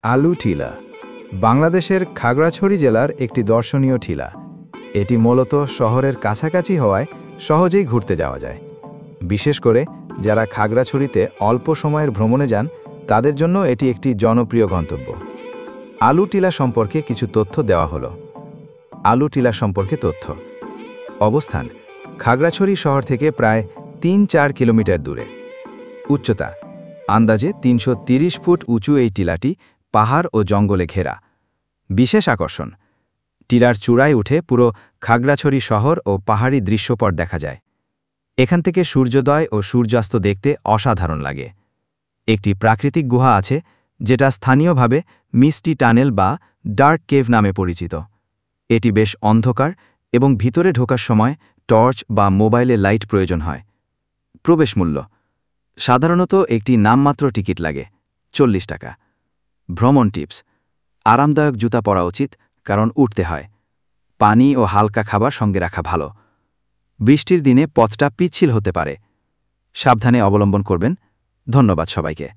আলু টিলা বাংলাদেশের খাগড়াছড়ি জেলার একটি দর্শনীয় টিলা। এটি মূলত শহরের কাছাকাছি হওয়ায় সহজেই ঘুরতে যাওয়া যায়। বিশেষ করে যারা খাগড়াছড়িতে অল্প সময়ের ভ্রমণে যান তাদের জন্য এটি একটি জনপ্রিয় গন্তব্য। আলু টিলা সম্পর্কে কিছু তথ্য দেওয়া হলো। আলু টিলা সম্পর্কে তথ্য: অবস্থান: খাগড়াছড়ি শহর থেকে প্রায় ৩-৪ কিলোমিটার দূরে। উচ্চতা: আন্দাজে ৩৩০ ফুট উঁচু। এই টিলাটি পাহাড় ও জঙ্গলে ঘেরা। বিশেষ আকর্ষণ: টিলার চূড়ায় উঠে পুরো খাগড়াছড়ি শহর ও পাহাড়ি দৃশ্যপট দেখা যায়। এখান থেকে সূর্যোদয় ও সূর্যাস্ত দেখতে অসাধারণ লাগে। একটি প্রাকৃতিক গুহা আছে যেটা স্থানীয়ভাবে মিস্টি টানেল বা ডার্ক কেভ নামে পরিচিত। এটি বেশ অন্ধকার এবং ভিতরে ঢোকার সময় টর্চ বা মোবাইলে লাইট প্রয়োজন হয়। প্রবেশ মূল্য: সাধারণত একটি নামমাত্র টিকিট লাগে, 40 টাকা। ভ্রমণ টিপস: আরামদায়ক জুতা পরা উচিত, কারণ উঠতে হয়। পানি ও হালকা খাবার সঙ্গে রাখা ভালো। বৃষ্টির দিনে পথটা পিচ্ছিল হতে পারে। সাবধানে অবলম্বন করবেন। ধন্যবাদ সবাইকে।